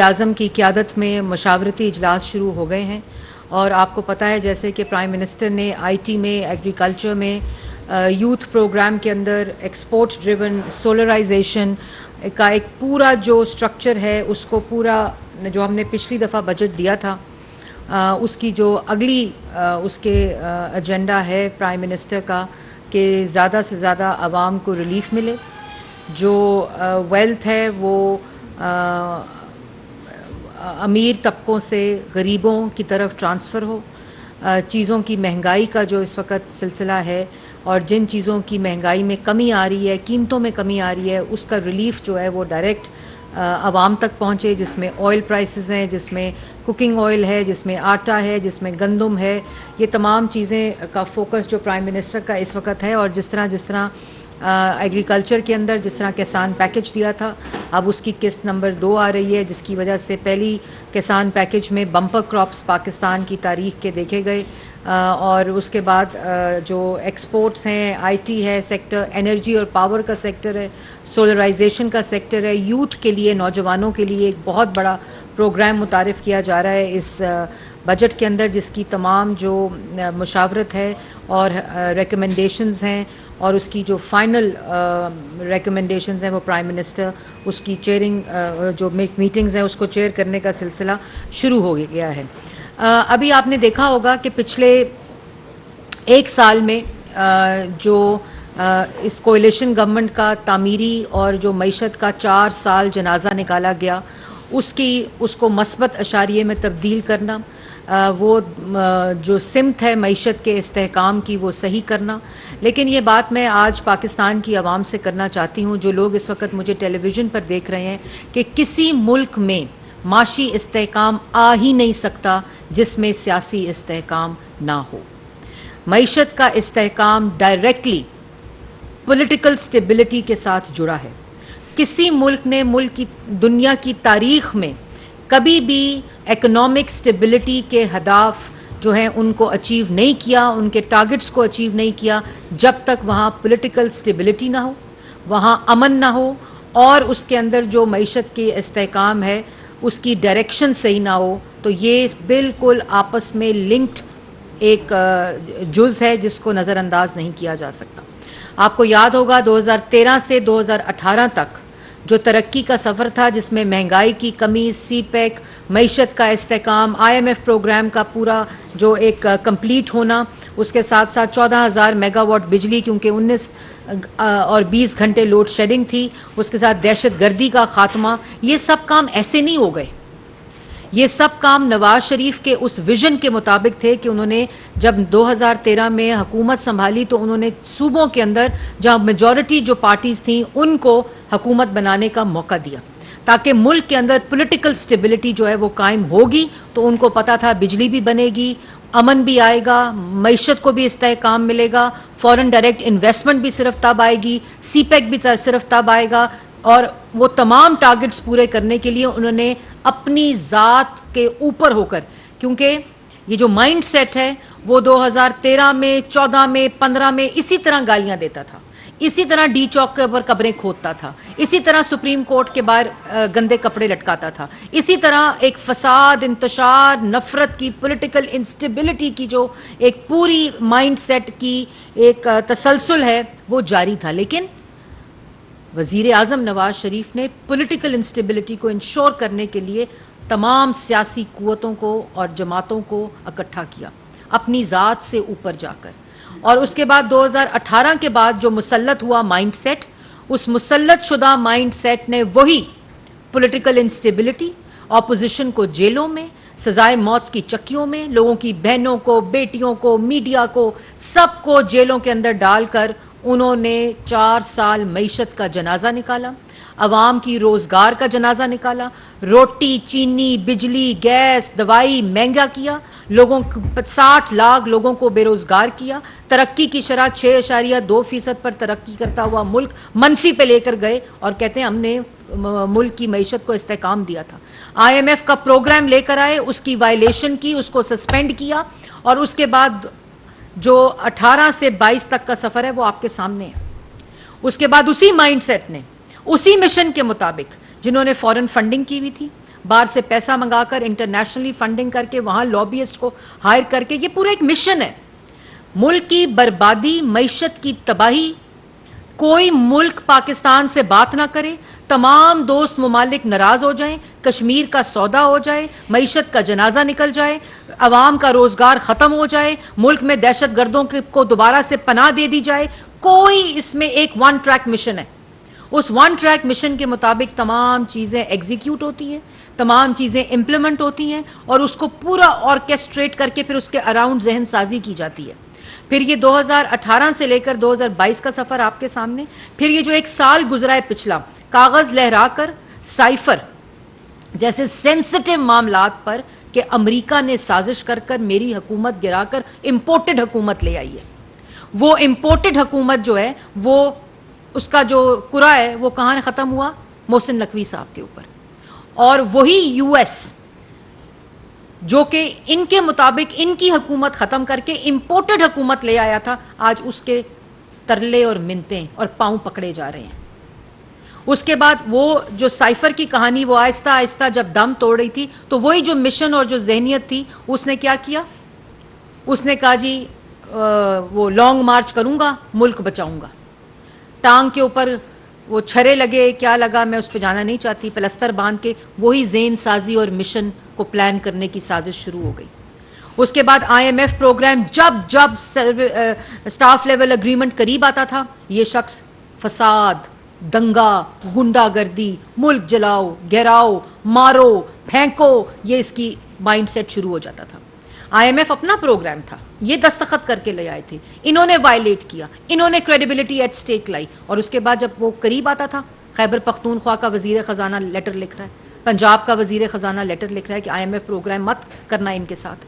आज़म की क़यादत में मशावरती इजलास शुरू हो गए हैं और आपको पता है जैसे कि प्राइम मिनिस्टर ने आईटी में, एग्रीकल्चर में, यूथ प्रोग्राम के अंदर एक्सपोर्ट ड्रिवन सोलराइजेशन का एक पूरा जो स्ट्रक्चर है उसको पूरा जो हमने पिछली दफ़ा बजट दिया था उसकी जो अगली उसके एजेंडा है प्राइम मिनिस्टर का कि ज़्यादा से ज़्यादा आवाम को रिलीफ मिले, जो वेल्थ है वो अमीर तबकों से गरीबों की तरफ ट्रांसफ़र हो, चीज़ों की महंगाई का जो इस वक्त सिलसिला है और जिन चीज़ों की महंगाई में कमी आ रही है, कीमतों में कमी आ रही है, उसका रिलीफ जो है वो डायरेक्ट आवाम तक पहुँचे, जिसमें ऑयल प्राइसेस हैं, जिसमें कुकिंग ऑयल है, जिसमें आटा है, जिसमें गंदम है। ये तमाम चीज़ें का फोकस जो प्राइम मिनिस्टर का इस वक्त है। और जिस तरह एग्रीकल्चर के अंदर जिस तरह किसान पैकेज दिया था, अब उसकी किस्त नंबर 2 आ रही है, जिसकी वजह से पहली किसान पैकेज में बम्पर क्रॉप्स पाकिस्तान की तारीख के देखे गए। और उसके बाद जो एक्सपोर्ट्स हैं, आईटी है सेक्टर, एनर्जी और पावर का सेक्टर है, सोलराइजेशन का सेक्टर है, यूथ के लिए, नौजवानों के लिए एक बहुत बड़ा प्रोग्राम मुतारिफ़ किया जा रहा है इस बजट के अंदर, जिसकी तमाम जो मुशावरत है और रिकमेंडेशंस हैं और उसकी जो फाइनल रिकमेंडेशंस हैं वो प्राइम मिनिस्टर उसकी चेयरिंग जो मीटिंग्स हैं उसको चेयर करने का सिलसिला शुरू हो गया है। अभी आपने देखा होगा कि पिछले एक साल में जो इस कोalition गवर्नमेंट का तामीरी और जो मईशत का 4 साल जनाजा निकाला गया, उसको मस्बत अशारिये में तब्दील करना, वो जो सिमत है मईशत के इस्तेहकाम की वो सही करना। लेकिन ये बात मैं आज पाकिस्तान की आवाम से करना चाहती हूँ, जो लोग इस वक्त मुझे टेलीविज़न पर देख रहे हैं, कि किसी मुल्क में माशी इस्तेहकाम आ ही नहीं सकता जिसमें सियासी इस्तेहकाम ना हो। मईशत का इस्तेहकाम डायरेक्टली पॉलिटिकल स्टेबिलिटी के साथ जुड़ा है। किसी मुल्क ने मुल्क की दुनिया की तारीख में कभी भी इकोनॉमिक स्टेबिलिटी के हदाफ जो हैं उनको अचीव नहीं किया, उनके टारगेट्स को अचीव नहीं किया जब तक वहाँ पॉलिटिकल स्टेबिलिटी ना हो, वहाँ अमन ना हो और उसके अंदर जो मईशत की इस्तेहकाम है उसकी डायरेक्शन सही ना हो। तो ये बिल्कुल आपस में लिंक्ड एक जुज़ है जिसको नज़रअंदाज नहीं किया जा सकता। आपको याद होगा 2013 से 2018 तक जो तरक्की का सफ़र था, जिसमें महंगाई की कमी, सीपैक, मईशत का इस्तेहकाम, IMF प्रोग्राम का पूरा जो एक कंप्लीट होना, उसके साथ साथ 14,000 मेगावाट बिजली, क्योंकि 19 और 20 घंटे लोड शेडिंग थी, उसके साथ दहशतगर्दी का खात्मा, ये सब काम ऐसे नहीं हो गए। ये सब काम नवाज शरीफ के उस विजन के मुताबिक थे कि उन्होंने जब 2013 में हुकूमत संभाली तो उन्होंने सूबों के अंदर जहां मेजॉरिटी जो पार्टीज़ थीं उनको हुकूमत बनाने का मौका दिया, ताकि मुल्क के अंदर पॉलिटिकल स्टेबिलिटी जो है वो कायम होगी। तो उनको पता था बिजली भी बनेगी, अमन भी आएगा, मईशत को भी इस्तेहकाम मिलेगा, फॉरेन डायरेक्ट इन्वेस्टमेंट भी सिर्फ तब आएगी, सीपैक भी सिर्फ तब आएगा। और वो तमाम टारगेट्स पूरे करने के लिए उन्होंने अपनी ज़ात के ऊपर होकर, क्योंकि ये जो माइंड सेट है वो 2013 में, 14 में, 15 में इसी तरह गालियां देता था, इसी तरह डी चौक के ऊपर कब्रें खोदता था, इसी तरह सुप्रीम कोर्ट के बाहर गंदे कपड़े लटकाता था, इसी तरह एक फसाद, इंतशार, नफरत की, पॉलिटिकल इंस्टेबिलिटी की जो एक पूरी माइंड सेट की एक तसलसल है वो जारी था। लेकिन वज़ीर आज़म नवाज शरीफ ने पॉलिटिकल इंस्टेबिलिटी को इंश्योर करने के लिए तमाम सियासी कुव्वतों को और जमातों को इकट्ठा किया अपनी ज़ात से ऊपर जाकर। और उसके बाद 2018 के बाद जो मुसल्लत हुआ माइंड सेट, उस मुसल्लत शुदा माइंड सेट ने वही पॉलिटिकल इंस्टेबिलिटी, ऑपोजिशन को जेलों में, सजाए मौत की चक्कियों में, लोगों की बहनों को, बेटियों को, मीडिया को, सबको जेलों के अंदर डालकर उन्होंने 4 साल मईशत का जनाजा निकाला, अवाम की रोज़गार का जनाजा निकाला, रोटी, चीनी, बिजली, गैस, दवाई महंगा किया, लोगों 60 लाख लोगों को बेरोज़गार किया, तरक्की की शरह 6.2% पर तरक्की करता हुआ मुल्क मनफी पे लेकर गए और कहते हैं हमने मुल्क की मईशत को इस्तेहकाम दिया था। IMF का प्रोग्राम लेकर आए, उसकी वायलेशन की, उसको सस्पेंड किया और उसके बाद जो 18 से 22 तक का सफ़र है वो आपके सामने है। उसके बाद उसी माइंडसेट ने, उसी मिशन के मुताबिक जिन्होंने फॉरेन फंडिंग की हुई थी, बाहर से पैसा मंगाकर, इंटरनेशनली फंडिंग करके, वहां लॉबियस्ट को हायर करके, ये पूरा एक मिशन है। मुल्क की बर्बादी, मईशत की तबाही, कोई मुल्क पाकिस्तान से बात ना करे, तमाम दोस्त ममालिक नाराज हो जाएं, कश्मीर का सौदा हो जाए, मईशत का जनाजा निकल जाए, अवाम का रोजगार खत्म हो जाए, मुल्क में दहशत गर्दों को दोबारा से पनाह दे दी जाए। कोई इसमें एक वन ट्रैक मिशन है। उस वन ट्रैक मिशन के मुताबिक तमाम चीज़ें एग्जीक्यूट होती हैं, तमाम चीज़ें इंप्लीमेंट होती हैं और उसको पूरा ऑर्केस्ट्रेट करके फिर उसके अराउंड जहन साजी की जाती है। फिर ये 2018 से लेकर 2022 का सफ़र आपके सामने, फिर ये जो एक साल गुजरा है पिछला, कागज़ लहराकर साइफर जैसे सेंसिटिव मामलात पर कि अमेरिका ने साजिश कर कर मेरी हुकूमत गिराकर इंपोर्टेड हुकूमत ले आई है। वो इंपोर्टेड हुकूमत जो है, वो उसका जो कुरा है वो कहाँ ख़त्म हुआ? मोहसिन नकवी साहब के ऊपर। और वही यूएस जो कि इनके मुताबिक इनकी हुकूमत ख़त्म करके इंपोर्टेड हुकूमत ले आया था, आज उसके तरले और मिन्नतें और पांव पकड़े जा रहे हैं। उसके बाद वो जो साइफर की कहानी, वो आहिस्ता आहिस्ता जब दम तोड़ रही थी, तो वही जो मिशन और जो जहनियत थी, उसने क्या किया? उसने कहा जी वो लॉन्ग मार्च करूंगा, मुल्क बचाऊंगा। टांग के ऊपर वो छरे लगे, क्या लगा, मैं उस पर जाना नहीं चाहती, प्लस्तर बांध के वही जेन साजी और मिशन को प्लान करने की साजिश शुरू हो गई। उसके बाद IMF प्रोग्राम, जब जब स्टाफ लेवल एग्रीमेंट करीब आता था, ये शख्स फसाद, दंगा, गुंडागर्दी, मुल्क जलाओ, घेराओ, मारो, फेंको, ये इसकी माइंडसेट शुरू हो जाता था। IMF अपना प्रोग्राम था, ये दस्तखत करके ले आए थे, इन्होंने वायलेट किया, इन्होंने क्रेडिबिलिटी एट स्टेक लाई। और उसके बाद जब वो करीब आता था, खैबर पख्तूनख्वा का वजीर ख़जाना लेटर लिख रहा है, पंजाब का वजीर ख़जाना लेटर लिख रहा है कि IMF प्रोग्राम मत करना इनके साथ।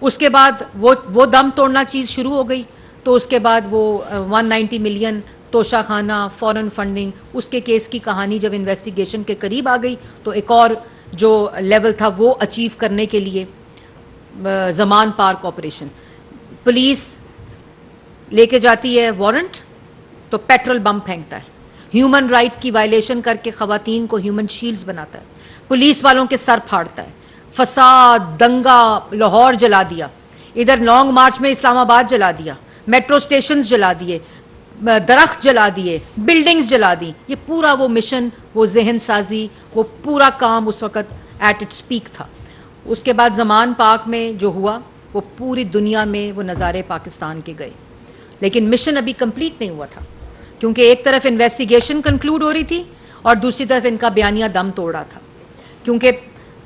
उसके बाद वो दम तोड़ना चीज़ शुरू हो गई। तो उसके बाद वो 190 मिलियन तोशा खाना, फॉरेन फंडिंग, उसके केस की कहानी जब इन्वेस्टिगेशन के करीब आ गई, तो एक और जो लेवल था वो अचीव करने के लिए ज़मान पार्क ऑपरेशन, पुलिस लेके जाती है वारंट, तो पेट्रोल बम फेंकता है, ह्यूमन राइट्स की वायलेशन करके ख़वातीन को ह्यूमन शील्ड्स बनाता है, पुलिस वालों के सर फाड़ता है, फसाद, दंगा, लाहौर जला दिया, इधर लॉन्ग मार्च में इस्लामाबाद जला दिया, मेट्रो स्टेशन जला दिए, दरख्त जला दिए, बिल्डिंग्स जला दी। ये पूरा वो मिशन, वो जहन साजी, वो पूरा काम उस वक़्त एट इट्स पीक था। उसके बाद ज़मान पाक में जो हुआ, वो पूरी दुनिया में वो नज़ारे पाकिस्तान के गए, लेकिन मिशन अभी कंप्लीट नहीं हुआ था, क्योंकि एक तरफ इन्वेस्टिगेशन कंक्लूड हो रही थी और दूसरी तरफ इनका बयानिया दम तोड़ रहा था। क्योंकि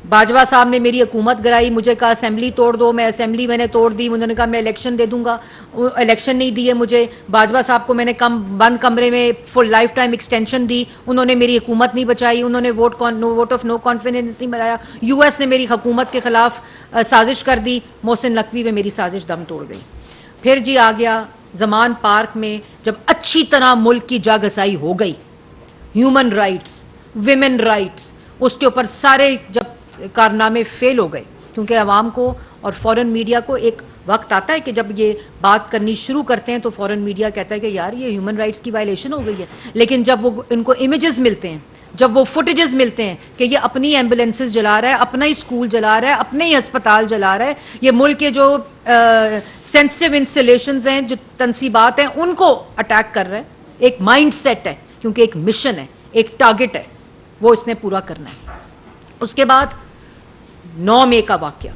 बाजवा साहब ने मेरी हुकूमत गिराई, मुझे कहा असेंबली तोड़ दो, मैं असेंबली मैंने तोड़ दी, उन्होंने कहा मैं इलेक्शन दे दूंगा, इलेक्शन नहीं दिए मुझे। बाजवा साहब को मैंने बंद कमरे में फुल लाइफ टाइम एक्सटेंशन दी, उन्होंने मेरी हुकूमत नहीं बचाई, उन्होंने वोट ऑफ नो कॉन्फिडेंस नहीं बनाया, US ने मेरी हुकूमत के खिलाफ साजिश कर दी, मोहसिन नकवी में मेरी साजिश दम तोड़ गई। फिर जी आ गया ज़मान पार्क में, जब अच्छी तरह मुल्क की जागसाई हो गई, ह्यूमन राइट्स, विमेन राइट्स, उसके ऊपर सारे जब कारनामे फेल हो गए, क्योंकि अवाम को और फॉरेन मीडिया को एक वक्त आता है कि जब ये बात करनी शुरू करते हैं तो फॉरेन मीडिया कहता है कि यार ये ह्यूमन राइट्स की वायलेशन हो गई है। लेकिन जब वो इनको इमेजेस मिलते हैं, जब वो फुटेजेस मिलते हैं कि ये अपनी एम्बुलेंसेस जला रहा है, अपना ही स्कूल जला रहा है, अपने ही अस्पताल जला रहा है, ये मुल्क के जो सेंसिटिव इंस्टॉलेशंस हैं, जो तनसीबात हैं, उनको अटैक कर रहा है, एक माइंड सेट है, क्योंकि एक मिशन है, एक टारगेट है, वो इसने पूरा करना है। उसके बाद 9 मई का वाकया,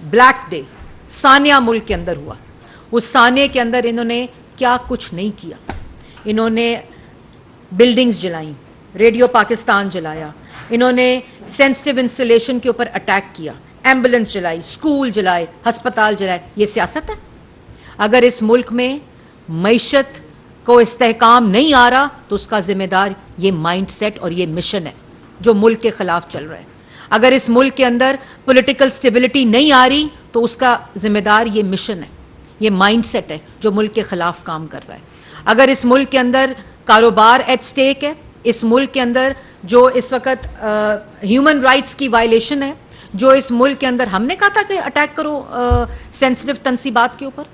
ब्लैक डे, सानिया मुल्क के अंदर हुआ। उस सानिया के अंदर इन्होंने क्या कुछ नहीं किया। इन्होंने बिल्डिंग्स जलाई, रेडियो पाकिस्तान जलाया, इन्होंने सेंसिटिव इंस्टॉलेशन के ऊपर अटैक किया, एम्बुलेंस जलाई, स्कूल जलाए, हस्पताल जलाए। ये सियासत है? अगर इस मुल्क में मईशत को इस्तेहकाम नहीं आ रहा तो उसका जिम्मेदार ये माइंड सेट और ये मिशन है जो मुल्क के खिलाफ चल रहा है। अगर इस मुल्क के अंदर पॉलिटिकल स्टेबिलिटी नहीं आ रही तो उसका जिम्मेदार ये मिशन है, ये माइंड सेट है जो मुल्क के खिलाफ काम कर रहा है। अगर इस मुल्क के अंदर कारोबार एट स्टेक है, इस मुल्क के अंदर जो इस वक्त ह्यूमन राइट्स की वायलेशन है, जो इस मुल्क के अंदर हमने कहा था कि अटैक करो सेंसिटिव तनसीबात के ऊपर,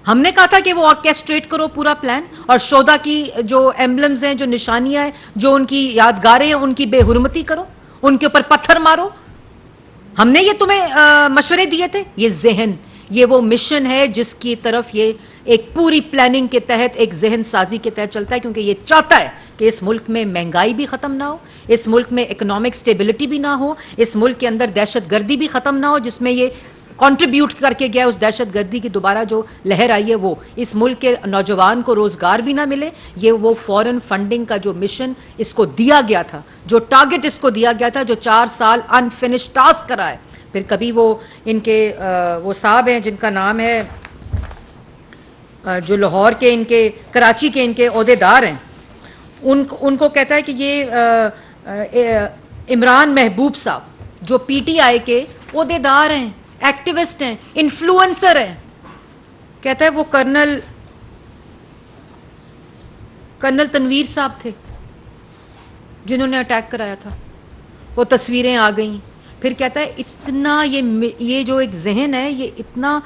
हमने कहा था कि वो ऑर्केस्ट्रेट करो पूरा प्लान, और शोधा की जो एम्बलम्स हैं, जो निशानियां हैं, जो उनकी यादगारें हैं, उनकी बेहुरमती करो, उनके ऊपर पत्थर मारो। हमने ये तुम्हें मशवरे दिए थे। ये जहन, ये वो मिशन है जिसकी तरफ ये एक पूरी प्लानिंग के तहत, एक जहन साजी के तहत चलता है, क्योंकि ये चाहता है कि इस मुल्क में महंगाई भी खत्म ना हो, इस मुल्क में इकोनॉमिक स्टेबिलिटी भी ना हो, इस मुल्क के अंदर दहशतगर्दी भी खत्म ना हो, जिसमें ये कंट्रीब्यूट करके गया, उस दहशतगर्दी की दोबारा जो लहर आई है, वो इस मुल्क के नौजवान को रोजगार भी ना मिले। ये वो फॉरेन फंडिंग का जो मिशन इसको दिया गया था, जो टारगेट इसको दिया गया था, जो 4 साल अनफिनिश्ड टास्क करा है। फिर कभी वो इनके वो साहब हैं जिनका नाम है, जो लाहौर के इनके, कराची के इनके ओहदेदार हैं, उनको कहता है कि ये इमरान महबूब साहब जो पीटीआई के ओहदेदार हैं, एक्टिविस्ट हैं, इन्फ्लुएंसर हैं, कहता है वो कर्नल तनवीर साहब थे जिन्होंने अटैक कराया था। वो तस्वीरें आ गई। फिर कहता है इतना ये जो एक जहन है, ये इतना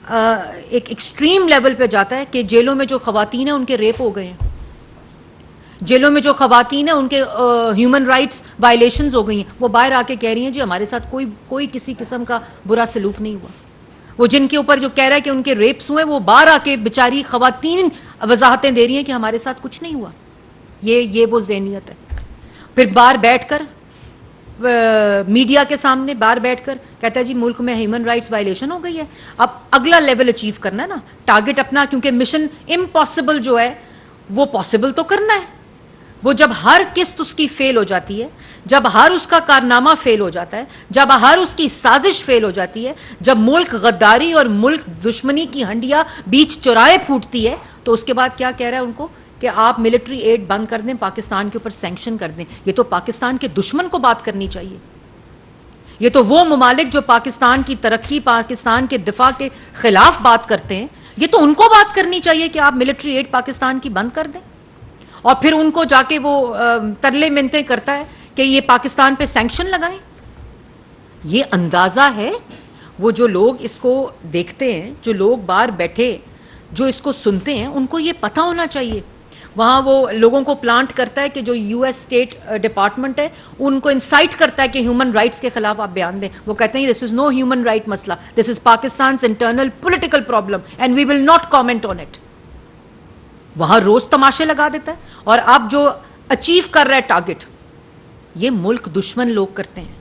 एक एक्सट्रीम लेवल पे जाता है कि जेलों में जो खवातीन हैं उनके रेप हो गए हैं, जेलों में जो खवातीन हैं उनके ह्यूमन राइट्स वायलेशंस हो गई हैं। वो बाहर आके कह रही हैं जी हमारे साथ कोई किसी किस्म का बुरा सलूक नहीं हुआ। वो जिनके ऊपर जो कह रहा है कि उनके रेप्स हुए, वो बाहर आके बेचारी खवातीन वजाहतें दे रही हैं कि हमारे साथ कुछ नहीं हुआ। ये वो ज़हनियत है। फिर बाहर बैठकर मीडिया के सामने बाहर बैठकर कहता है जी मुल्क में ह्यूमन राइट्स वायलेशन हो गई है, अब अगला लेवल अचीव करना है ना, टारगेट अपना, क्योंकि मिशन इम्पॉसिबल जो है वो पॉसिबल तो करना है। वो जब हर किस्त उसकी फेल हो जाती है, जब हर उसका कारनामा फेल हो जाता है, जब हर उसकी साजिश फेल हो जाती है, जब मुल्क गद्दारी और मुल्क दुश्मनी की हंडिया बीच चौराहे फूटती है, तो उसके बाद क्या कह रहा है उनको कि आप मिलिट्री एड बंद कर दें, पाकिस्तान के ऊपर सैंक्शन कर दें। ये तो पाकिस्तान के दुश्मन को बात करनी चाहिए। ये तो वो ममालिक जो पाकिस्तान की तरक्की, पाकिस्तान के दिफा के खिलाफ बात करते हैं, ये तो उनको बात करनी चाहिए कि आप मिलिट्री एड पाकिस्तान की बंद कर दें। और फिर उनको जाके वो तरले मिन्नतें करता है कि ये पाकिस्तान पे सैंक्शन लगाएं। ये अंदाजा है, वो जो लोग इसको देखते हैं, जो लोग बाहर बैठे जो इसको सुनते हैं, उनको ये पता होना चाहिए। वहाँ वो लोगों को प्लांट करता है कि जो यूएस स्टेट डिपार्टमेंट है उनको इंसाइट करता है कि ह्यूमन राइट्स के खिलाफ आप बयान दें। वो कहते हैं this is no human right मसला, this is Pakistan internal political problem and we will not comment on it. वहां रोज तमाशे लगा देता है। और अब जो अचीव कर रहा है टारगेट, ये मुल्क दुश्मन लोग करते हैं,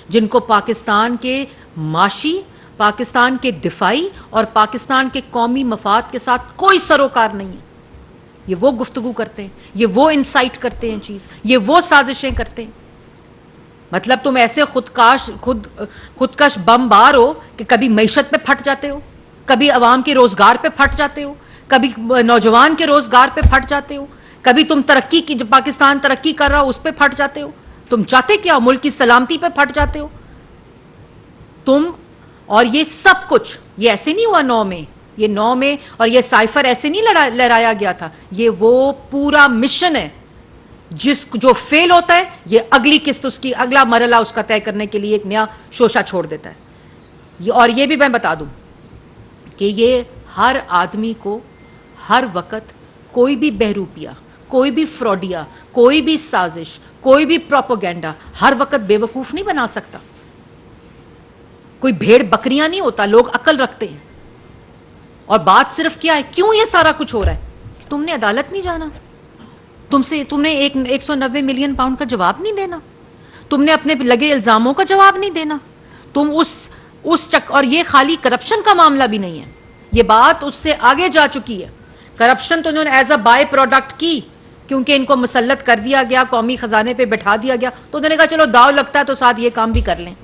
जिनको पाकिस्तान के माशी, पाकिस्तान के दिफाई और पाकिस्तान के कौमी मफाद के साथ कोई सरोकार नहीं है। ये वो गुफ्तगू करते हैं, ये वो इंसाइट करते हैं चीज, ये वो साजिशें करते हैं। मतलब तुम ऐसे खुदकश बमबार हो कि कभी मईशत पे फट जाते हो, कभी अवाम के रोजगार पे फट जाते हो, कभी नौजवान के रोजगार पे फट जाते हो, कभी तुम तरक्की की, जब पाकिस्तान तरक्की कर रहा हो उस पे फट जाते हो। तुम चाहते क्या, मुल्क की सलामती पे फट जाते हो तुम। और ये सब कुछ, ये ऐसे नहीं हुआ 9 में, ये 9 में और ये साइफर ऐसे नहीं लहराया गया था। ये वो पूरा मिशन है जो फेल होता है, ये अगली किस्त, उसकी अगला मरला उसका तय करने के लिए एक नया शोशा छोड़ देता है। और ये भी मैं बता दूं कि ये हर आदमी को हर वक्त कोई भी बहरूपिया, कोई भी फ्रॉडिया, कोई भी साजिश, कोई भी प्रोपेगेंडा हर वक्त बेवकूफ नहीं बना सकता। कोई भेड़ बकरियां नहीं होता, लोग अकल रखते हैं। और बात सिर्फ क्या है, क्यों ये सारा कुछ हो रहा है? तुमने अदालत नहीं जाना, तुमने 190 मिलियन पाउंड का जवाब नहीं देना, तुमने अपने लगे इल्जामों का जवाब नहीं देना, तुम और ये खाली करप्शन का मामला भी नहीं है, ये बात उससे आगे जा चुकी है। करप्शन तो उन्होंने एज अ बाय प्रोडक्ट की, क्योंकि इनको मुसल्लत कर दिया गया, कौमी खजाने पे बैठा दिया गया, तो उन्होंने कहा चलो दाव लगता है तो साथ ये काम भी कर लें,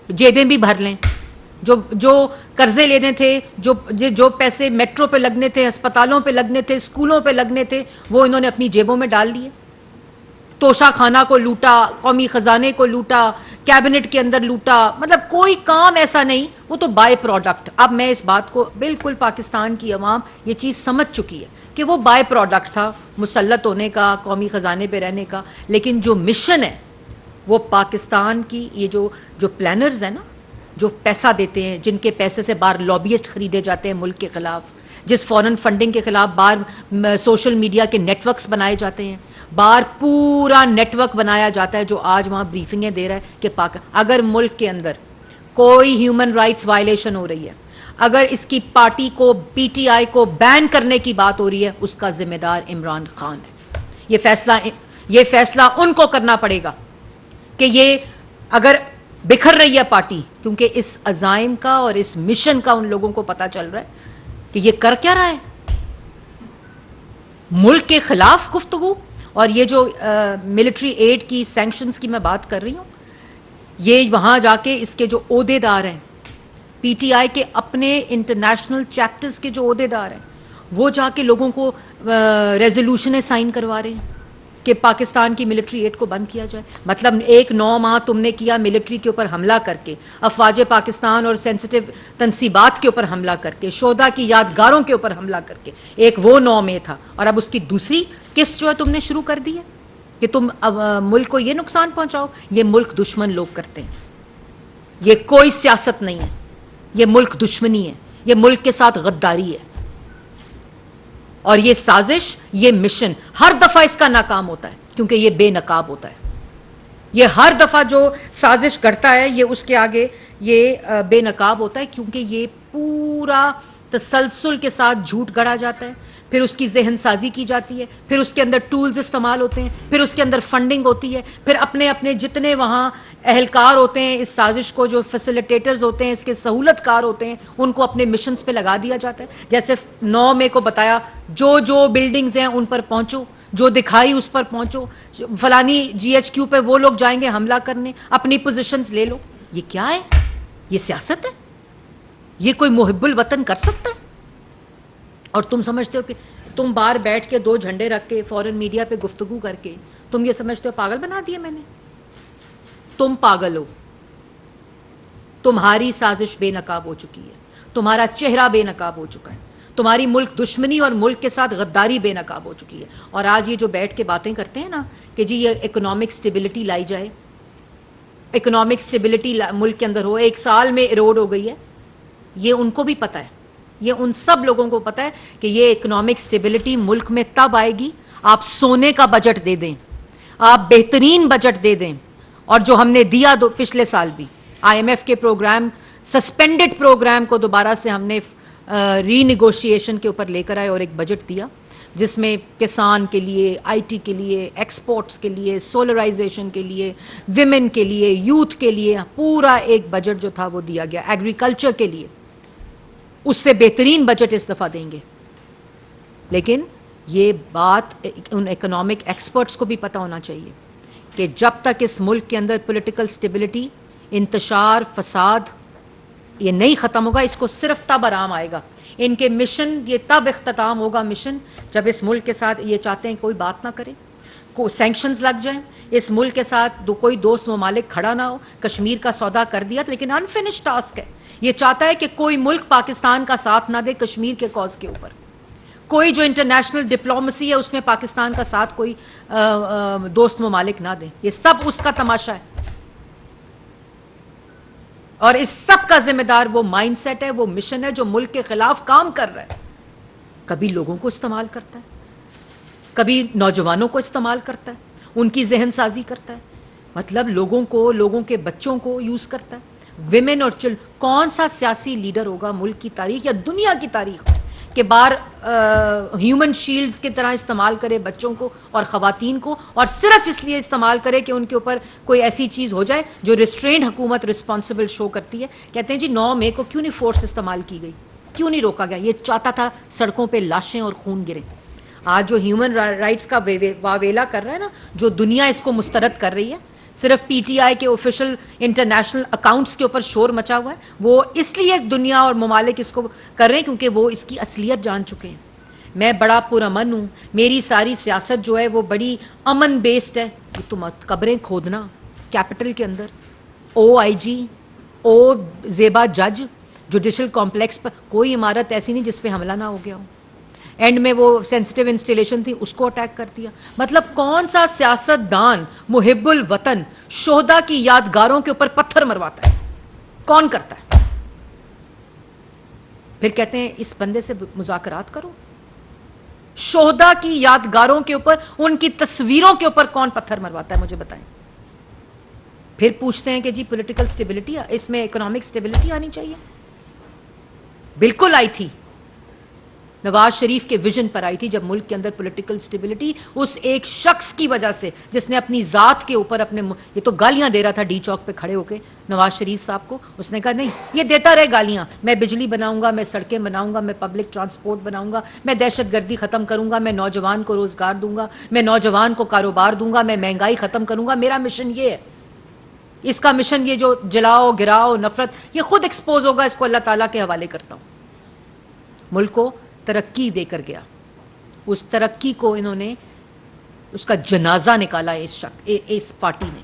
जेबें भी भर लें। जो कर्जे लेने थे, जो पैसे मेट्रो पे लगने थे, अस्पतालों पे लगने थे, स्कूलों पे लगने थे, वो इन्होंने अपनी जेबों में डाल लिए। तोशा खाना को लूटा, कौमी खजाने को लूटा, कैबिनेट के अंदर लूटा, मतलब कोई काम ऐसा नहीं, वो तो बाय प्रोडक्ट। अब मैं इस बात को बिल्कुल, पाकिस्तान की अवाम ये चीज़ समझ चुकी है कि वो बाय प्रोडक्ट था मुसल्लत होने का, कौमी खजाने पे रहने का। लेकिन जो मिशन है वो पाकिस्तान की, ये जो प्लानर्स हैं ना, जो पैसा देते हैं, जिनके पैसे से बाहर लॉबियस्ट खरीदे जाते हैं मुल्क के खिलाफ, जिस फॉरेन फंडिंग के खिलाफ बाहर सोशल मीडिया के नेटवर्क्स बनाए जाते हैं, बाहर पूरा नेटवर्क बनाया जाता है जो आज वहां ब्रीफिंगें दे रहा है कि अगर मुल्क के अंदर कोई ह्यूमन राइट्स वायलेशन हो रही है, अगर इसकी पार्टी को, पीटीआई को बैन करने की बात हो रही है, उसका जिम्मेदार इमरान खान है। ये फैसला उनको करना पड़ेगा कि ये अगर बिखर रही है पार्टी, क्योंकि इस अजाइम का और इस मिशन का उन लोगों को पता चल रहा है कि ये कर क्या रहा है, मुल्क के खिलाफ गुफ्तगू। और ये जो मिलिट्री एड की, सैंक्शंस की मैं बात कर रही हूं, ये वहां जाके इसके जो ओहदेदार हैं, पीटीआई के अपने इंटरनेशनल चैप्टर्स के जो ओहदेदार हैं, वो जाके लोगों को रेजोल्यूशनें साइन करवा रहे हैं कि पाकिस्तान की मिलिट्री एड को बंद किया जाए। मतलब 9 माह तुमने किया मिलिट्री के ऊपर हमला करके, अफवाज पाकिस्तान और सेंसिटिव तनसीबात के ऊपर हमला करके, शोधा की यादगारों के ऊपर हमला करके, एक वो 9 में था, और अब उसकी दूसरी किस्त जो है तुमने शुरू कर दी है कि तुम अब मुल्क को ये नुकसान पहुंचाओ। ये मुल्क दुश्मन लोग करते हैं, ये कोई सियासत नहीं है, ये मुल्क दुश्मनी है, ये मुल्क के साथ गद्दारी है। और ये साजिश, ये मिशन हर दफा इसका नाकाम होता है क्योंकि ये बेनकाब होता है। ये हर दफा जो साजिश करता है, ये उसके आगे ये बेनकाब होता है, क्योंकि ये पूरा तसलसल के साथ झूठ गढ़ा जाता है, फिर उसकी जहन साजी की जाती है, फिर उसके अंदर टूल्स इस्तेमाल होते हैं, फिर उसके अंदर फंडिंग होती है, फिर अपने अपने जितने वहाँ अहलकार होते हैं इस साजिश को, जो फैसिलिटेटर्स होते हैं, इसके सहूलतकार होते हैं, उनको अपने मिशंस पे लगा दिया जाता है। जैसे 9 मई को बताया, जो जो बिल्डिंग्स हैं उन पर पहुंचो, जो दिखाई उस पर पहुंचो, फलानी GHQ पे वो लोग जाएंगे हमला करने, अपनी पोजीशंस ले लो। ये क्या है? ये सियासत है? ये कोई मुहिब्बुल वतन कर सकता है? और तुम समझते हो कि तुम बाहर बैठ के 2 झंडे रख के फॉरेन मीडिया पे गुफ्तगू करके तुम ये समझते हो पागल बना दिए मैंने? तुम पागल हो। तुम्हारी साजिश बेनकाब हो चुकी है, तुम्हारा चेहरा बेनकाब हो चुका है, तुम्हारी मुल्क दुश्मनी और मुल्क के साथ गद्दारी बेनकाब हो चुकी है। और आज ये जो बैठ के बातें करते हैं ना कि जी ये इकोनॉमिक स्टेबिलिटी लाई जाए, इकोनॉमिक स्टेबिलिटी मुल्क के अंदर हो, 1 साल में इरोड हो गई है, ये उनको भी पता है, ये उन सब लोगों को पता है कि ये इकोनॉमिक स्टेबिलिटी मुल्क में तब आएगी आप सोने का बजट दे दें, आप बेहतरीन बजट दे दें। और जो हमने दिया पिछले साल भी IMF के प्रोग्राम, सस्पेंडेड प्रोग्राम को दोबारा से हमने रीनिगोशिएशन के ऊपर लेकर आए और एक बजट दिया जिसमें किसान के लिए, IT के लिए, एक्सपोर्ट्स के लिए, सोलराइजेशन के लिए, विमेन के लिए, यूथ के लिए पूरा एक बजट जो था वो दिया गया। एग्रीकल्चर के लिए उससे बेहतरीन बजट इस दफा देंगे। लेकिन ये बात उन इकोनॉमिक एक्सपर्ट्स को भी पता होना चाहिए कि जब तक इस मुल्क के अंदर पॉलिटिकल स्टेबिलिटी, इंतशार, फसाद ये नहीं ख़त्म होगा, इसको सिर्फ तब आराम आएगा। इनके मिशन ये तब इख्तिताम होगा मिशन जब इस मुल्क के साथ ये चाहते हैं कोई बात ना करे, को सैंक्शंस लग जाएं, इस मुल्क के साथ कोई दोस्त ममालिक खड़ा ना हो। कश्मीर का सौदा कर दिया लेकिन अनफिनिश्ड टास्क है। ये चाहता है कि कोई मुल्क पाकिस्तान का साथ ना दे कश्मीर के कॉज के ऊपर। कोई जो इंटरनेशनल डिप्लोमेसी है उसमें पाकिस्तान का साथ कोई दोस्त ममालिक ना दे। ये सब उसका तमाशा है और इस सब का जिम्मेदार वो माइंडसेट है, वो मिशन है जो मुल्क के खिलाफ काम कर रहा है। कभी लोगों को इस्तेमाल करता है, कभी नौजवानों को इस्तेमाल करता है, उनकी जहन साजी करता है, मतलब लोगों को, लोगों के बच्चों को यूज करता है। विमेन और चिल्ड, कौन सा सियासी लीडर होगा मुल्क की तारीख या दुनिया की तारीख में कि बाहर ह्यूमन शील्ड्स की तरह इस्तेमाल करे बच्चों को और ख़वातीन को, और सिर्फ इसलिए इस्तेमाल करे कि उनके ऊपर कोई ऐसी चीज़ हो जाए जो रिस्ट्रेंड हुकूमत रिस्पॉन्सिबल शो करती है। कहते हैं जी 9 मई को क्यों नहीं फोर्स इस्तेमाल की गई, क्यों नहीं रोका गया? ये चाहता था सड़कों पर लाशें और खून गिरे। आज जो ह्यूमन राइट्स का वावेला कर रहा है ना, जो दुनिया इसको मुस्तरद कर रही है, सिर्फ PTI के ऑफिशियल इंटरनेशनल अकाउंट्स के ऊपर शोर मचा हुआ है। वो इसलिए दुनिया और ममालिक इसको कर रहे हैं क्योंकि वो इसकी असलियत जान चुके हैं। मैं बड़ा पुरअमन हूँ, मेरी सारी सियासत जो है वो बड़ी अमन बेस्ड है। तुम कब्रें खोदना कैपिटल के अंदर, OIG, ओ जेबा जज, जुडिशल कॉम्प्लेक्स पर कोई इमारत ऐसी नहीं जिस पे हमला ना हो गया हो। एंड में वो सेंसिटिव इंस्टॉलेशन थी उसको अटैक कर दिया। मतलब कौन सा सियासतदान मुहिब्बुल वतन शोहदा की यादगारों के ऊपर पत्थर मरवाता है? कौन करता है? फिर कहते हैं इस बंदे से मुज़ाकरात करो। शोहदा की यादगारों के ऊपर, उनकी तस्वीरों के ऊपर कौन पत्थर मरवाता है, मुझे बताएं। फिर पूछते हैं कि जी पॉलिटिकल स्टेबिलिटी, इसमें इकोनॉमिक स्टेबिलिटी आनी चाहिए। बिल्कुल आई थी, नवाज शरीफ के विजन पर आई थी, जब मुल्क के अंदर पॉलिटिकल स्टेबिलिटी उस एक शख्स की वजह से जिसने अपनी जात के ऊपर अपने, ये तो गालियां दे रहा था डी चौक पे खड़े होके नवाज शरीफ साहब को। उसने कहा नहीं, ये देता रहे गालियां, मैं बिजली बनाऊंगा, मैं सड़कें बनाऊंगा, मैं पब्लिक ट्रांसपोर्ट बनाऊंगा, मैं दहशतगर्दी खत्म करूंगा, मैं नौजवान को रोजगार दूंगा, मैं नौजवान को कारोबार दूंगा, मैं महंगाई खत्म करूंगा, मेरा मिशन ये है। इसका मिशन, ये जो जलाओ गिराओ नफरत, ये खुद एक्सपोज होगा, इसको अल्लाह ताला के हवाले करता हूं। मुल्क को तरक्की देकर गया, उस तरक्की को इन्होंने, उसका जनाजा निकाला इस पार्टी ने,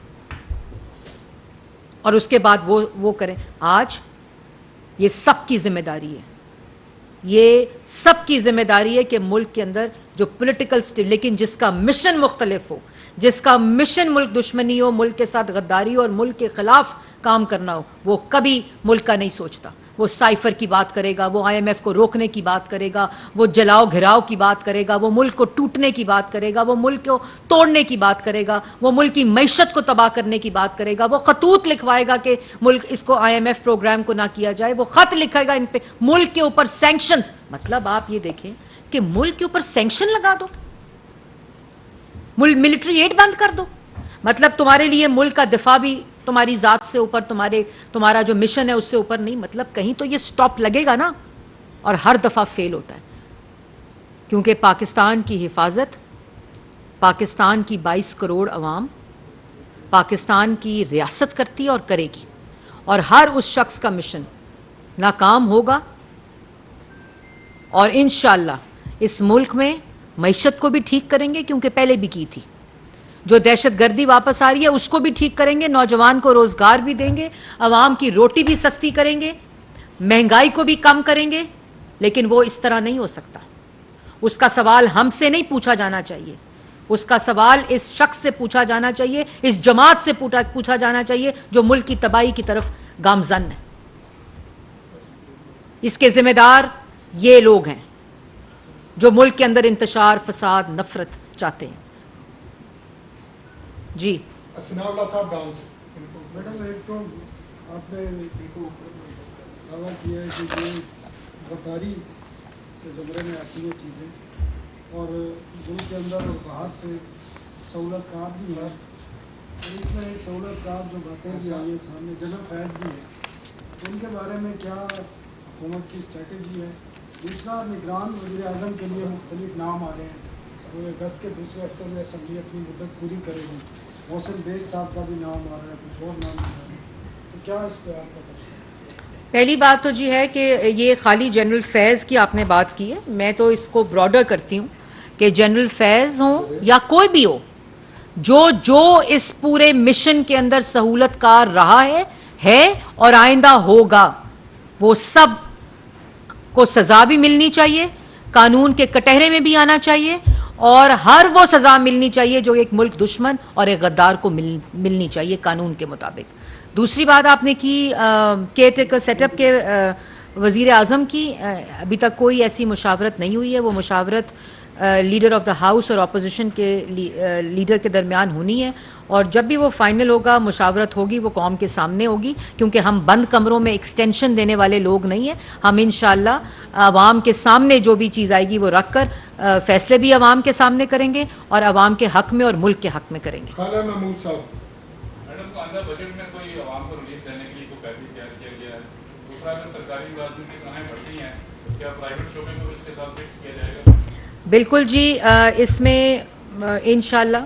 और उसके बाद वो करें। आज ये सबकी जिम्मेदारी है, ये सबकी जिम्मेदारी है कि मुल्क के अंदर जो पॉलिटिकल लेकिन जिसका मिशन मुख्तलिफ हो, जिसका मिशन मुल्क दुश्मनी हो, मुल्क के साथ गद्दारी और मुल्क के खिलाफ काम करना हो, वो कभी मुल्क का नहीं सोचता। वो साइफर की बात करेगा, वो IMF को रोकने की बात करेगा, वो जलाओ घिराओ की बात करेगा, वो मुल्क को टूटने की बात करेगा, वो मुल्क को तोड़ने की बात करेगा, वो मुल्क की मैशत को तबाह करने की बात करेगा, वो खतूत लिखवाएगा कि मुल्क इसको IMF प्रोग्राम को ना किया जाए, वो खत लिखेगा इन पे, मुल्क के ऊपर सैंक्शंस। मतलब आप ये देखें कि मुल्क के ऊपर सैंक्शन लगा दो, मिलिट्री एड बंद कर दो, मतलब तुम्हारे लिए मुल्क का दिफा भी तुम्हारी जात से ऊपर, तुम्हारा जो मिशन है उससे ऊपर नहीं। मतलब कहीं तो ये स्टॉप लगेगा ना, और हर दफा फेल होता है, क्योंकि पाकिस्तान की हिफाजत, पाकिस्तान की 22 करोड़ अवाम पाकिस्तान की रियासत करती है और करेगी, और हर उस शख्स का मिशन नाकाम होगा। और इंशाअल्लाह इस मुल्क में मईशत को भी ठीक करेंगे, क्योंकि पहले भी की थी। जो दहशतगर्दी वापस आ रही है उसको भी ठीक करेंगे, नौजवान को रोजगार भी देंगे, अवाम की रोटी भी सस्ती करेंगे, महंगाई को भी कम करेंगे। लेकिन वो इस तरह नहीं हो सकता। उसका सवाल हमसे नहीं पूछा जाना चाहिए, उसका सवाल इस शख्स से पूछा जाना चाहिए, इस जमात से पूछा जाना चाहिए जो मुल्क की तबाही की तरफ गामजन है। इसके जिम्मेदार ये लोग हैं जो मुल्क के अंदर इंतशार, फसाद, नफरत चाहते हैं। जी मैडम, एक तो आपने दावा किया है कि ये गद्दारी के ज़मरे में आती है चीज़ें, और मुल्क के अंदर और बाहर से सहूलतकार भी है, तो इसमें एक सहूलतकार जो बातें भी आई है सामने, जनरल फैज़ भी है, उनके बारे में क्या हुकूमत की स्ट्रेटजी है? दूसरा, निगरान वज़ीर आज़म के लिए मुख्तलिफ नाम आ रहे हैं, तो अगस्त के दूसरे हफ्ते में असम्बली अपनी मुद्दत पूरी करेगी। मोहसिन बेग साहब का भी नाम आ रहा है, कुछ और नाम आ रहा है, तो क्या इस पर आपका तफसील? पहली बात तो जी है कि ये खाली जनरल फैज़ की आपने बात की है, मैं तो इसको ब्रॉडर करती हूँ कि जनरल फैज़ हो या कोई भी हो, जो इस पूरे मिशन के अंदर सहूलतकार रहा है और आइंदा होगा, वो सब को सज़ा भी मिलनी चाहिए, कानून के कटहरे में भी आना चाहिए, और हर वो सज़ा मिलनी चाहिए जो एक मुल्क दुश्मन और एक गद्दार को मिलनी चाहिए कानून के मुताबिक। दूसरी बात आपने की केयर टेकर सेटअप के वज़ीर आज़म की, अभी तक कोई ऐसी मुशावरत नहीं हुई है। वो मुशावरत लीडर ऑफ द हाउस और अपोजिशन के लीडर के दरमियान होनी है, और जब भी वो फाइनल होगा, मुशावरत होगी, वो कौम के सामने होगी, क्योंकि हम बंद कमरों में एक्सटेंशन देने वाले लोग नहीं हैं। हम इंशाअल्लाह आवाम के सामने जो भी चीज़ आएगी वो रख कर फैसले भी आवाम के सामने करेंगे, और आवाम के हक में और मुल्क के हक में करेंगे। मैडम, को अंदर बजट में कोई आवाम को रिलीफ देने के लिए कोई पैकेज तैयार किया गया है? दूसरा, अगर सरकारी मुलाजिम की तनख्वाहें बढ़ती हैं तो क्या प्राइवेट शोबे को इसके साथ फिक्स किया जाएगा? बिल्कुल जी, इसमें इंशाअल्लाह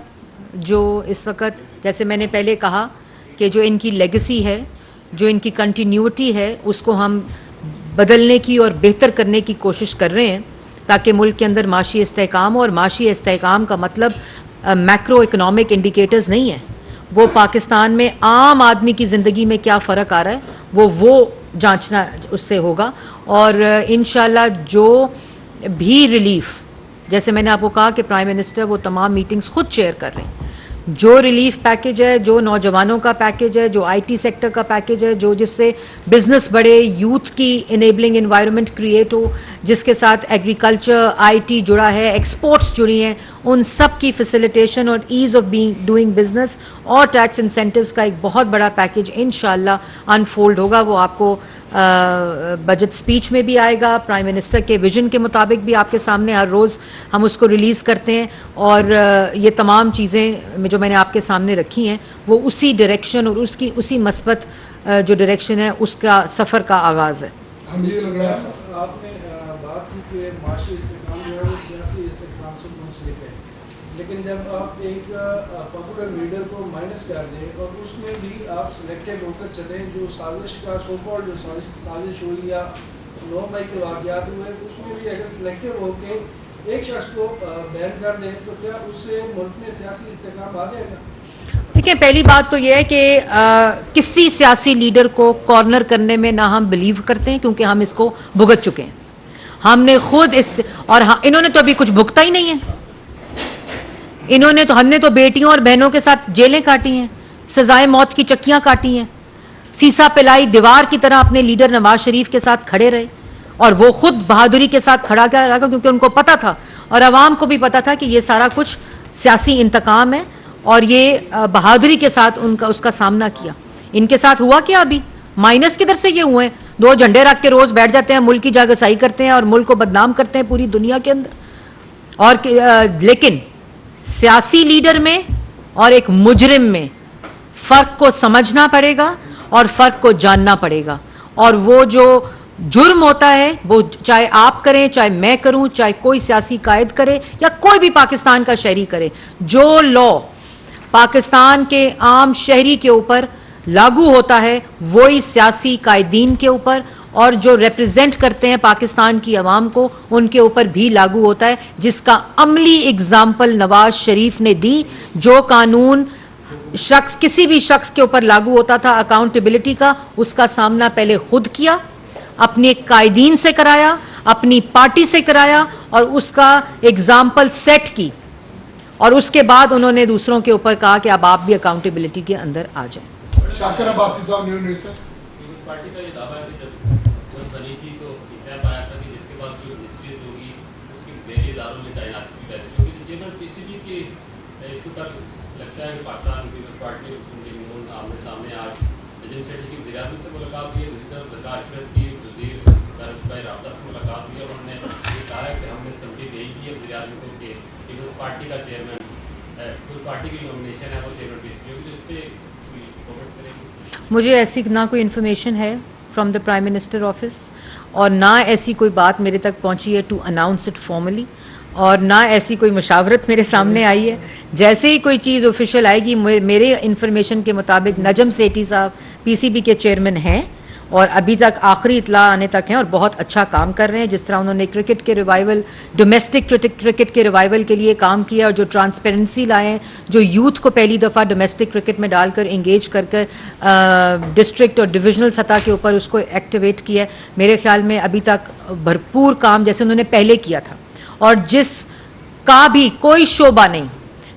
जो इस वक्त, जैसे मैंने पहले कहा कि जो इनकी लेगेसी है, जो इनकी कंटिन्यूटी है, उसको हम बदलने की और बेहतर करने की कोशिश कर रहे हैं, ताकि मुल्क के अंदर माशी इस्तेहकाम हो। और माशी इस्तेहकाम का मतलब मैक्रो इकनॉमिक इंडिकेटर्स नहीं है, वो पाकिस्तान में आम आदमी की ज़िंदगी में क्या फ़र्क आ रहा है वो जांचना उससे होगा। और इंशाअल्लाह जो भी रिलीफ, जैसे मैंने आपको कहा कि प्राइम मिनिस्टर वो तमाम मीटिंग्स खुद चेयर कर रहे हैं, जो रिलीफ पैकेज है, जो नौजवानों का पैकेज है, जो आईटी सेक्टर का पैकेज है, जो जिससे बिजनेस बढ़े, यूथ की इनेबलिंग एनवायरनमेंट क्रिएट हो, जिसके साथ एग्रीकल्चर, आईटी जुड़ा है, एक्सपोर्ट्स जुड़ी हैं, उन सब की फैसिलिटेशन और ईज ऑफ डूइंग बिजनेस और टैक्स इंसेंटिव्स का एक बहुत बड़ा पैकेज इंशाल्लाह अनफोल्ड होगा। वो आपको बजट स्पीच में भी आएगा, प्राइम मिनिस्टर के विजन के मुताबिक भी आपके सामने हर रोज़ हम उसको रिलीज़ करते हैं। और ये तमाम चीज़ें जो मैंने आपके सामने रखी हैं वो उसी डायरेक्शन और उसी मस्बत जो डायरेक्शन है उसका सफ़र का आगाज़ है। हम ये लग रहा है आपने बात की कि माशी इस्तेमाल जो है वो सियासी इस्तेमाल से मुंसलिक है, लेकिन जब आप एक पॉपुलर लीडर को माइनस कर दें और उसमें भी आप सिलेक्टेड होकर चलें, जो साजिश का सो कॉल्ड जो साजिश हुई या 9 मई के वाक़यात हुए, उसमें भी अगर सिलेक्टेड होकर एक शख्स को बैन कर दें तो क्या उससे मुल्क में सियासी इस्तेकाम आ जाएगा? देखिए, पहली बात तो यह है कि किसी सियासी लीडर को कॉर्नर करने में ना हम बिलीव करते हैं, क्योंकि हम इसको भुगत चुके हैं। हमने खुद और इन्होंने तो अभी कुछ भुगता ही नहीं है। हमने तो बेटियों और बहनों के साथ जेलें काटी हैं, सजाए मौत की चक्कियां काटी हैं, सीसा पिलाई दीवार की तरह अपने लीडर नवाज शरीफ के साथ खड़े रहे, और वो खुद बहादुरी के साथ खड़ा रहा, क्योंकि उनको पता था और आवाम को भी पता था कि ये सारा कुछ सियासी इंतकाम है, और ये बहादुरी के साथ उसका सामना किया। इनके साथ हुआ क्या? अभी माइनस किधर से ये हुए? 2 झंडे रख के रोज बैठ जाते हैं, मुल्क की जागसाई करते हैं और मुल्क को बदनाम करते हैं पूरी दुनिया के अंदर। और लेकिन सियासी लीडर में और एक मुजरिम में फर्क को समझना पड़ेगा और फर्क को जानना पड़ेगा। और वो जो जुर्म होता है, वो चाहे आप करें, चाहे मैं करूं, चाहे कोई सियासी कायद करे या कोई भी पाकिस्तान का शहरी करे, जो लॉ पाकिस्तान के आम शहरी के ऊपर लागू होता है वही सियासी कायदीन के ऊपर और जो रिप्रेजेंट करते हैं पाकिस्तान की आवाम को उनके ऊपर भी लागू होता है, जिसका अमली एग्जाम्पल नवाज शरीफ ने दी। जो कानून किसी भी शख्स के ऊपर लागू होता था अकाउंटेबिलिटी का, उसका सामना पहले खुद किया, अपने कायदीन से कराया, अपनी पार्टी से कराया और उसका एग्जाम्पल सेट की, और उसके बाद उन्होंने दूसरों के ऊपर कहा कि अब आप भी अकाउंटेबिलिटी के अंदर आ जाएं। शाकिर अब्बासी साहब न्यू न्यूज़ से पीपल्स पार्टी का ये दावा है कि जब बनी थी तो इतना पाया था कि जिसके बाद जो हिस्ट्रीज होगी उसकी डेली इदारों में तैनाती की वैसे होगी। जनरल पीसीबी के इशू पर लगता है कि पाकिस्तान पीपल्स पार्टी आमने सामने आज नजम सेठी की वज़ीर-ए-आज़म से मुलाकात हुई है, वज़ीर अशरफ की वज़ीर दारुस्साई राबता से मुलाकात हुई है और उन्होंने ये कहा है कि हमने समझी भेज दी है वज़ीर-ए-आज़म को कि पीपल्स पार्टी का चेयरमैन पीपल्स पार्टी की नॉमिनेशन है वो चेयरमैन पीसीबी होगी, तो इस पर मुझे ऐसी ना कोई इन्फॉर्मेशन है from the prime minister office, और ना ऐसी कोई बात मेरे तक पहुंची है टू अनाउंस इट फॉर्मली, और ना ऐसी कोई मुशावरत मेरे सामने आई है। जैसे ही कोई चीज़ ऑफिशियल आएगी, मेरे इन्फॉर्मेशन के मुताबिक नजम सेठी साहब पीसीबी के चेयरमैन हैं और अभी तक आखिरी इतला आने तक हैं और बहुत अच्छा काम कर रहे हैं। जिस तरह उन्होंने क्रिकेट के रिवाइवल, डोमेस्टिक क्रिकेट के रिवाइवल के लिए काम किया और जो ट्रांसपेरेंसी लाए हैं, जो यूथ को पहली दफ़ा डोमेस्टिक क्रिकेट में डालकर इंगेज कर डिस्ट्रिक्ट और डिविजनल सतह के ऊपर उसको एक्टिवेट किया है, मेरे ख्याल में अभी तक भरपूर काम जैसे उन्होंने पहले किया था। और जिसका भी कोई शोबा नहीं,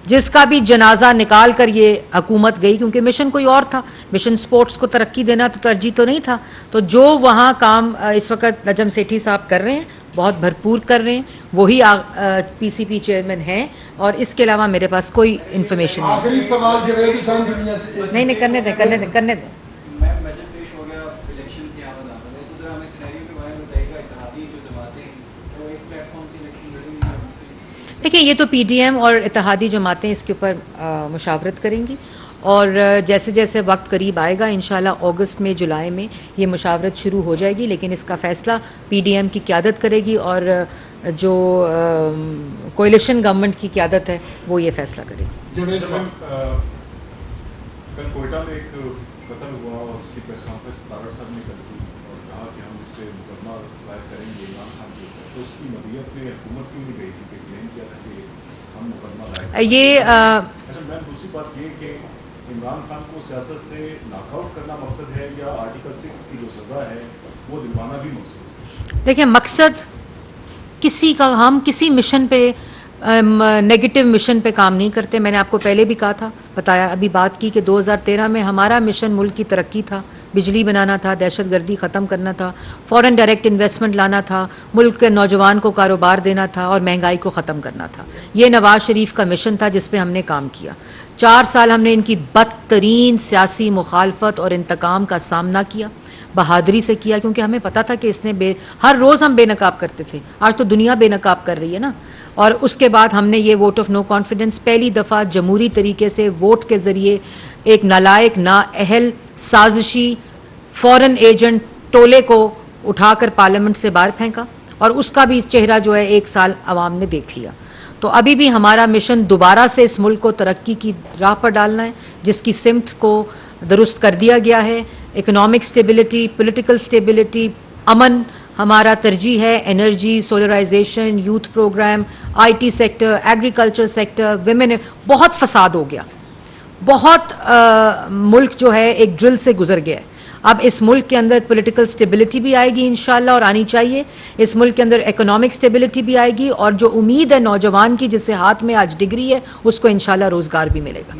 जिसका भी जनाजा निकाल कर ये हुकूमत गई, क्योंकि मिशन कोई और था, मिशन स्पोर्ट्स को तरक्की देना तो तरजीह तो नहीं था, तो जो वहाँ काम इस वक्त नजम सेठी साहब कर रहे हैं बहुत भरपूर कर रहे हैं, वही पीसीबी चेयरमैन हैं, और इसके अलावा मेरे पास कोई इन्फॉर्मेशन नहीं। आखिरी सवाल जवेद हुसैन दुनिया से नहीं, करने दें। देखिए, ये तो पीडीएम और इत्तेहादी जमातें इसके ऊपर मुशावरत करेंगी, और जैसे जैसे वक्त करीब आएगा इंशाल्लाह अगस्त में, जुलाई में ये मुशावरत शुरू हो जाएगी, लेकिन इसका फ़ैसला पीडीएम की क़यादत करेगी और जो कोalition गवर्नमेंट की क़यादत है वो ये फ़ैसला करेगी। कल कोयटा में एक कत्ल हुआ और उसकी प्रेस कॉन्फ्रेंस तारड़ साहब ने कर दी और कहा कि हम इस पर मुकदमा दायर करेंगे इमरान खान के ऊपर, तो उसकी मदीयत में हुकूमत क्यों नहीं गई थी कि क्लेम किया था कि हम मुकदमा दायर अच्छा, मैम दूसरी बात ये कि इमरान खान को सियासत से नॉकआउट करना मकसद है या आर्टिकल 6 की जो सज़ा है वो दिलवाना भी मकसद है? देखिए, मकसद किसी का, हम किसी मिशन पे नेगेटिव मिशन पे काम नहीं करते। मैंने आपको पहले भी कहा था, बताया, अभी बात की कि 2013 में हमारा मिशन मुल्क की तरक्की था, बिजली बनाना था, दहशतगर्दी ख़त्म करना था, फॉरेन डायरेक्ट इन्वेस्टमेंट लाना था, मुल्क के नौजवान को कारोबार देना था और महंगाई को ख़त्म करना था। ये नवाज शरीफ का मिशन था जिस पे हमने काम किया। 4 साल हमने इनकी बदतरीन सियासी मुखालफत और इंतकाम का सामना किया, बहादुरी से किया, क्योंकि हमें पता था कि इसने हर रोज़ हम बेनकाब करते थे, आज तो दुनिया बेनकाब कर रही है ना। और उसके बाद हमने ये वोट ऑफ नो कॉन्फिडेंस पहली दफ़ा जमहूरी तरीके से वोट के ज़रिए एक नालायक, नाअहल, साजिशी फॉरेन एजेंट टोले को उठाकर पार्लियामेंट से बाहर फेंका, और उसका भी चेहरा जो है 1 साल अवाम ने देख लिया। तो अभी भी हमारा मिशन दोबारा से इस मुल्क को तरक्की की राह पर डालना है, जिसकी सिमत को दुरुस्त कर दिया गया है। इकोनॉमिक स्टेबिलिटी, पॉलिटिकल स्टेबिलिटी, अमन हमारा तरजीह है। Energy, solarisation, youth programme, IT sector, agriculture sector, women, बहुत फसाद हो गया, बहुत मुल्क जो है एक ड्रिल से गुजर गया है। अब इस मुल्क के अंदर पॉलिटिकल स्टेबिलिटी भी आएगी इंशाल्लाह, और आनी चाहिए। इस मुल्क के अंदर इकोनॉमिक स्टेबिलिटी भी आएगी, और जो उम्मीद है नौजवान की, जिससे हाथ में आज डिग्री है, उसको इंशाल्लाह रोज़गार भी मिलेगा।